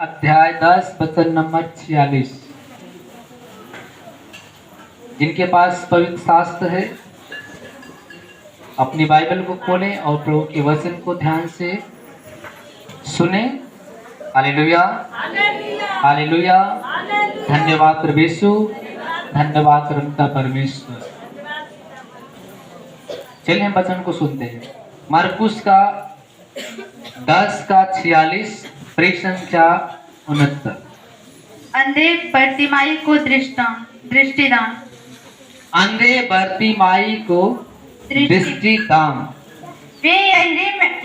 अध्याय 10 वचन नंबर 46। जिनके पास पवित्र शास्त्र है अपनी बाइबल को खोलें और प्रभु के वचन को ध्यान से सुने। Hallelujah, hallelujah. धन्यवाद प्रभु यीशु, धन्यवाद परमपिता परमेश्वर। चलिए हम वचन को सुनते हैं। मरकुस का 10 का 46 संख्या 69। अंधे बर्तिमाई को दृष्टिदान। अंधे बर्तिमाई को दृष्टिदान। वे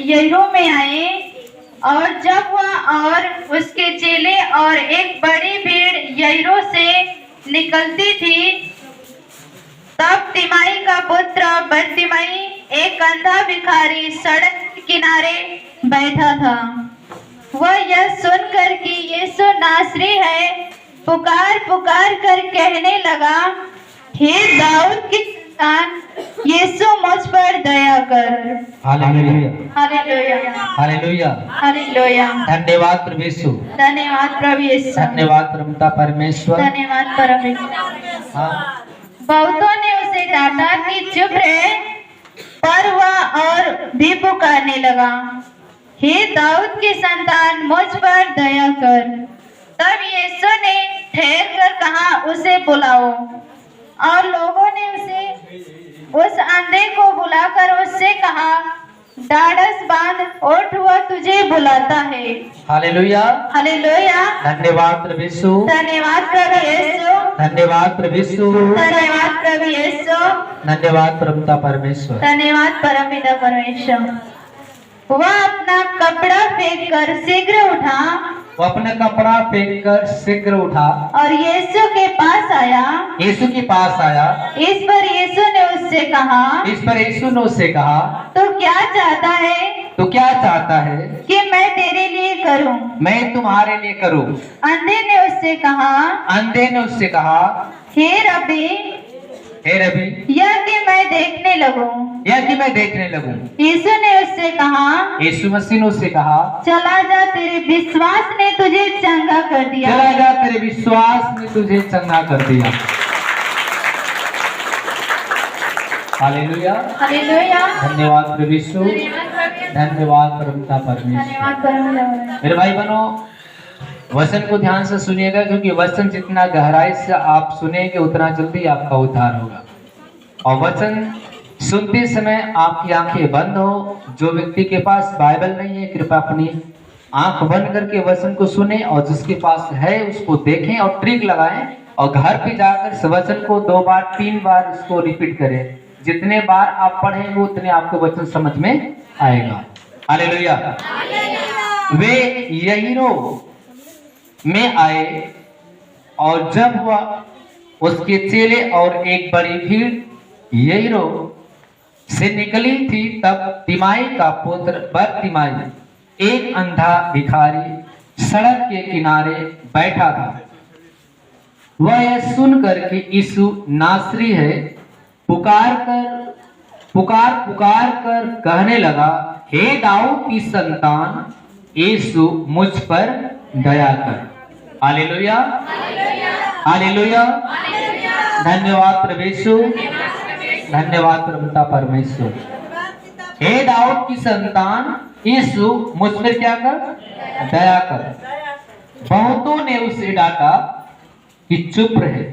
यरीहो में आए, और जब वह और उसके चेले और एक बड़ी भीड़ यरीहो से निकलती थी, तब तिमाई का पुत्र बर्तिमाई एक अंधा भिखारी सड़क किनारे बैठा था। वह यह सुनकर कि यीशु नासरी है, पुकार पुकार कर कहने लगा, हे दाऊद की संतान, यीशु मुझ पर दया कर। Hallelujah, hallelujah, hallelujah, hallelujah. धन्यवाद प्रभु यीशु, धन्यवाद प्रभु यीशु, धन्यवाद परमपिता परमेश्वर। धन्यवाद परमेश्वर। हाँ, बहुतों ने उसे डांटा कि चुप रहे, पर वह और भी पुकारने लगा, हे दाऊद की संतान, मुझ पर दया कर। तब यीशु ने ठहर कर कहा, उसे बुलाओ। और लोगों ने उस अंधे को बुलाकर उससे कहा, ढाढ़स बांध, उठ, वह तुझे बुलाता है। Hallelujah, hallelujah. धन्यवाद प्रभु यीशु, धन्यवाद प्रभु यीशु, धन्यवाद प्रभु यीशु, धन्यवाद प्रभु यीशु, धन्यवाद परमपिता परमेश्वर। धन्यवाद परमपिता परमेश्वर। वह अपना कपड़ा फेंक कर शीघ्र उठा, वो अपना कपड़ा फेंक कर शीघ्र उठा और यीशु के पास आया। यीशु के पास आया। इस पर यीशु ने उससे कहा, इस पर यीशु ने उससे कहा, तू क्या चाहता है तो क्या चाहता है कि मैं तेरे लिए करूं? मैं तुम्हारे लिए करूं? अंधे ने उससे कहा, अंधे ने उससे कहा, हे रब्बी, हे रबी, यह कि मैं देखने लगूं। यह कि मैं देखने लगूं। यीशु ने उससे कहा, यीशु मसीह ने उससे कहा, चला जा, तेरे विश्वास ने तुझे चंगा कर दिया। चला जा, तेरे विश्वास ने तुझे चंगा कर दिया। Hallelujah, hallelujah. धन्यवाद प्रभु यीशु, धन्यवाद परमपिता परमेश्वर। धन्यवाद परमेश्वर। मेरे भाई बहनों, वचन को ध्यान से सुनिएगा, क्योंकि वचन जितना गहराई से आप सुनेंगे उतना जल्दी आपका उद्धार होगा। और वचन सुनते समय आपकी आंखें बंद हो। जो व्यक्ति के पास बाइबल नहीं है, कृपया अपनी आंख बंद करके वचन को सुने, और जिसके पास है उसको देखें और ट्रिक लगाएं, और घर पे जाकर इस वचन को 2 बार 3 बार उसको रिपीट करें। जितने बार आप पढ़ेंगे उतने आपको वचन समझ में आएगा। हालेलुया। वे यरीहो में आए, और जब वह उसके चेले और एक बड़ी भीड़ यरीहो से निकली थी, तब तिमाई का पुत्र बर्तिमाई एक अंधा भिखारी सड़क के किनारे बैठा था। वह यह सुनकर कि यीशु नासरी है, पुकार पुकार कर कहने लगा, हे दाऊद की संतान, यीशु मुझ पर दया कर। Hallelujah, hallelujah. धन्यवाद प्रभु यीशु, धन्यवाद परमपिता परमेश्वर। हे दाऊद की संतान, यीशु मुझ पर क्या कर? दया कर। बहुतों ने उसे डांटा कि चुप रहे,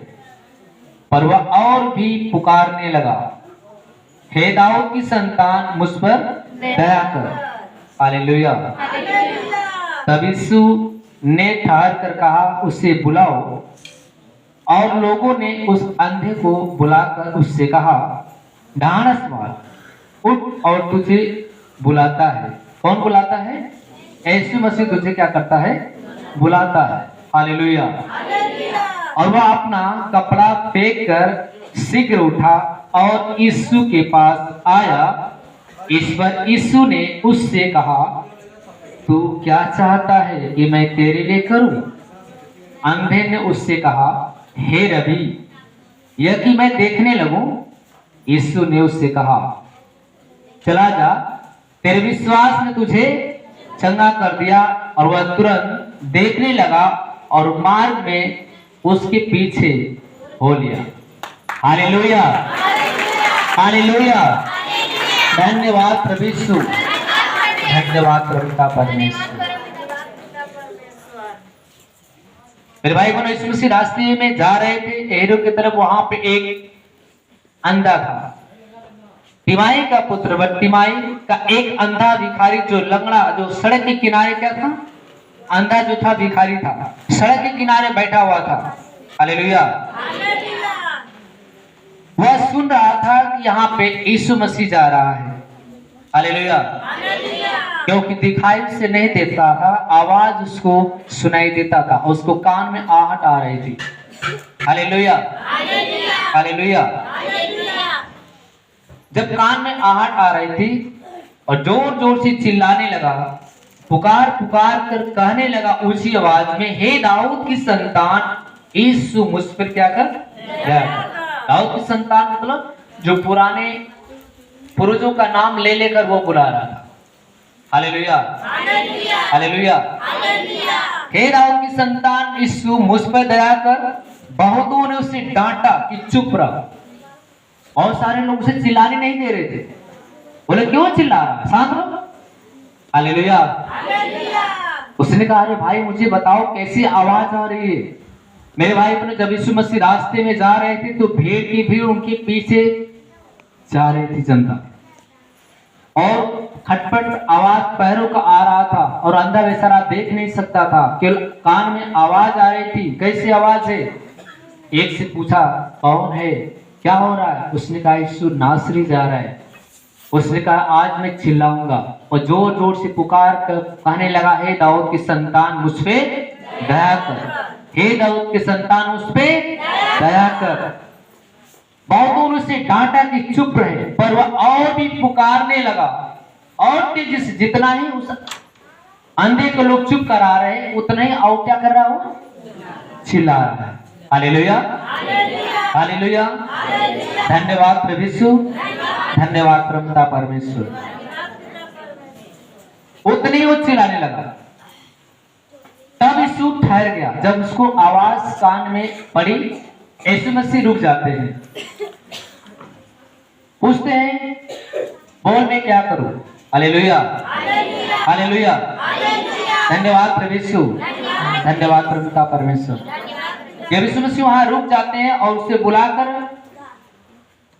पर वह और भी पुकारने लगा, हे दाऊद की संतान, मुझ पर दया कर। हालेलुया। तब यीशु ने ठहर कर कहा, उसे बुलाओ। और लोगों ने उस अंधे को बुलाकर उससे कहा, ढाढ़स बांध, उठ, और तुझे बुलाता है। कौन बुलाता है? यीशु मसीह तुझे क्या करता है? बुलाता है। हालेलुया। और वह अपना कपड़ा फेंक कर शीघ्र उठा और यीशु के पास आया। इस पर यीशु ने उससे कहा, तू क्या चाहता है कि मैं तेरे लिए करूं? अंधे ने उससे कहा, हे रबी, यह कि मैं देखने लगूं। यीशु ने उससे कहा, चला जा, तेरे विश्वास ने तुझे चंगा कर दिया। और वह तुरंत देखने लगा और मार्ग में उसके पीछे हो लिया। Hallelujah, hallelujah. धन्यवाद प्रभु यीशु, धन्यवाद प्रभु का परमेश्वर। मेरे भाई बहनों, यीशु मसीह रास्ते में जा रहे थे एरो की तरफ। वहां पे एक अंधा था, तिमाई का पुत्र बर्तिमाई का एक अंधा भिखारी, जो लंगड़ा, जो सड़क के किनारे क्या था, अंधा जो था भिखारी था, सड़क के किनारे बैठा हुआ था। हालेलुया। वह सुन रहा था कि यहाँ पे यीशु मसीह जा रहा है। हालेलुया। क्योंकि दिखाई से नहीं देता था, आवाज उसको सुनाई देता था, उसको कान में आहट आ रही थी। Hallelujah, hallelujah. जब कान में आहट आ रही थी और जोर जोर से चिल्लाने लगा, पुकार पुकार कर कहने लगा ऊंची आवाज में, हे दाऊद की संतान, यीशु मुझ पर क्या कर दया कर। दाऊद की संतान मतलब जो पुराने पुरुषों का नाम ले लेकर वो बुला रहा था। Hallelujah, hallelujah. हे दाऊद की संतान यीशु मुझ पर दया कर। बहुतों ने उसे डांटा कि चुप रह। और सारे लोग उसे चिल्लाने नहीं दे रहे थे। बोले क्यों चिल्ला रहा, शांत रहो। हालेलुया। उसने कहा, अरे भाई मुझे बताओ कैसी आवाज आ रही है। मेरे भाई बहनों, जब यीशु मसीह रास्ते में जा रहे थे तो भीड़ की भीड़ उनके पीछे जा रही थी, जनता, और खटपट आवाज पैरों का आ रहा था और अंधा बेचारा देख नहीं सकता था, केवल कान में आवाज आ रही थी। कैसी आवाज है? एक से पूछा, कौन है, क्या हो रहा है? उसने कहा, यीशु नासरी जा रहा है। उसने कहा, आज मैं चिल्लाऊंगा, और जोर जोर से पुकार कर कहने लगा, हे दाऊद की संतान मुझ पे दया कर, हे दाऊद की संतान मुझ पे दया कर। बहुतों ने उसे डांटा कि चुप रहे, पर वह और भी पुकारने लगा, और तेजी से। जितना ही उस अंधे को लोग चुप करा रहे, उतना ही और क्या कर रहा हो, चिल्ला रहा है। Hallelujah, hallelujah. धन्यवाद प्रभु यीशु, धन्यवाद प्रभु परमेश्वर। उतने ही वो चिल्लाने लगा। तब यीशु ठहर गया। जब उसको आवाज कान में पड़ी, यीशु मसीह रुक जाते हैं, पूछते हैं, बोल मैं क्या करूं? Hallelujah, hallelujah. धन्यवाद प्रभु यीशु, धन्यवाद प्रभु का परमेश्वर। जब यीशु मसीह वहां रुक जाते हैं और उसे बुलाकर,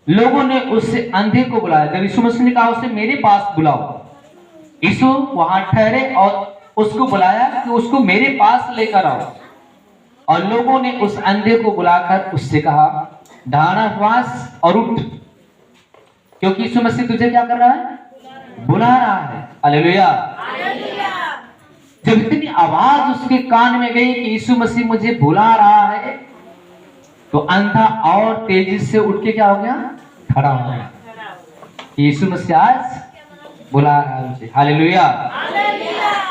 लोगों ने उससे अंधे को बुलाया। जब यीशु मसीह ने कहा उसे मेरे पास बुलाओ, यीशु वहां ठहरे और उसको बुलाया कि उसको मेरे पास लेकर आओ। और लोगों ने उस अंधे को बुलाकर उससे कहा, ढाना श्वास और उठ, क्योंकि यीशु मसीह तुझे क्या कर रहा है, बुला रहा है। हालेलुया। जब इतनी आवाज उसके कान में गई कि यीशु मसीह मुझे बुला रहा है, तो अंधा और तेजी से उठ के क्या हो गया, खड़ा हो गया। यीशु मसीह आज बुला रहा है मुझे। हालेलुया।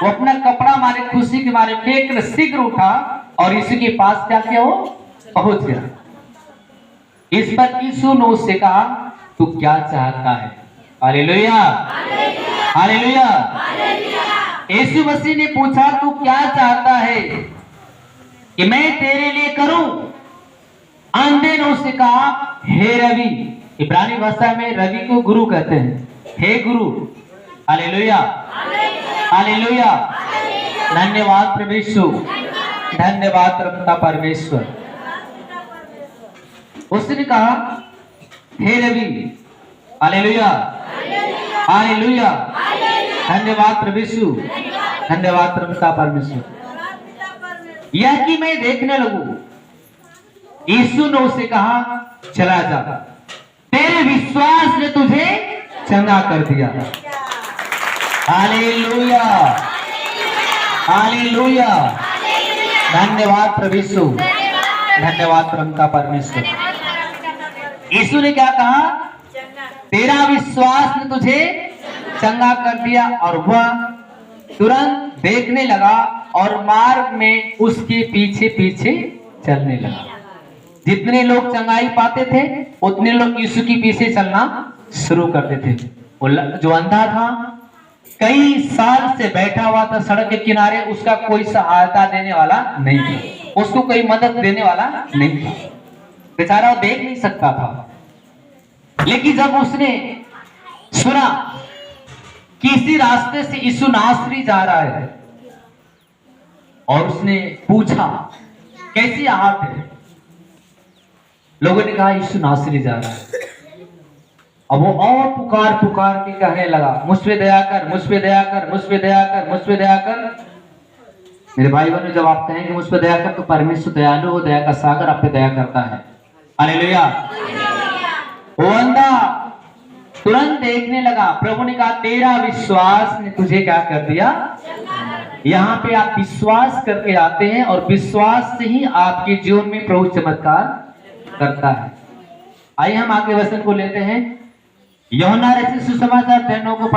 वो अपना कपड़ा मारे खुशी के मारे फेंक कर शीघ्र उठा और यीशु के पास क्या किया, वो पहुंच गया। इस पर यीशु ने उससे कहा, तू क्या चाहता है? Hallelujah, hallelujah. यीशु मसीह ने पूछा, तू क्या चाहता है कि मैं तेरे लिए करूं? अंधे ने उससे कहा, हे रवि। इब्रानी भाषा में रवि को गुरु कहते हैं, हे गुरु। Hallelujah, hallelujah. धन्यवाद प्रभु यीशु, धन्यवाद प्रभु परमेश्वर। उसने कहा, हे रवि। Hallelujah, hallelujah. धन्यवाद प्रभु यीशु, धन्यवाद प्रभु परमेश्वर। यह कि मैं देखने लगूं। यीशु ने उसे कहा, चला जा, तेरे विश्वास ने तुझे चंगा कर दिया। Hallelujah, hallelujah. धन्यवाद प्रभु यीशु, धन्यवाद प्रभु परमेश्वर। यीशु ने क्या कहा, तेरा विश्वास ने तुझे चंगा कर दिया। और वह तुरंत देखने लगा और मार्ग में उसके पीछे पीछे चलने लगा। जितने लोग चंगाई पाते थे उतने लोग यीशु के पीछे चलना शुरू करते थे। जो अंधा था कई साल से बैठा हुआ था सड़क के किनारे, उसका कोई सहायता देने वाला नहीं था, उसको कोई मदद देने वाला नहीं था, बेचारा वो देख नहीं सकता था। लेकिन जब उसने सुना कि इसी रास्ते से यीशु नासरी जा रहा है और उसने पूछा कैसी आहट है, लोगों ने कहा यीशु नासरी जा रहा है। अब वो और पुकार पुकार के कहने लगा, मुझ पे दया कर, मुझ पे दया कर, मुझ पे दया कर, मुझ पे दया कर। मेरे भाई बहनों, जब आप कहेंगे मुझ पे दया कर, तो परमेश्वर दयालु हो, दया का सागर आप पे दया करता है। हालेलुया। वो अंधा तुरंत देखने लगा। प्रभु ने कहा तेरा विश्वास ने तुझे क्या कर दिया। यहाँ पे आप विश्वास करके आते हैं और विश्वास से ही आपके जीवन में प्रभु चमत्कार करता है। आइए हम आगे वचन को लेते हैं। यूहन्ना रचित सुसमाचार 9 को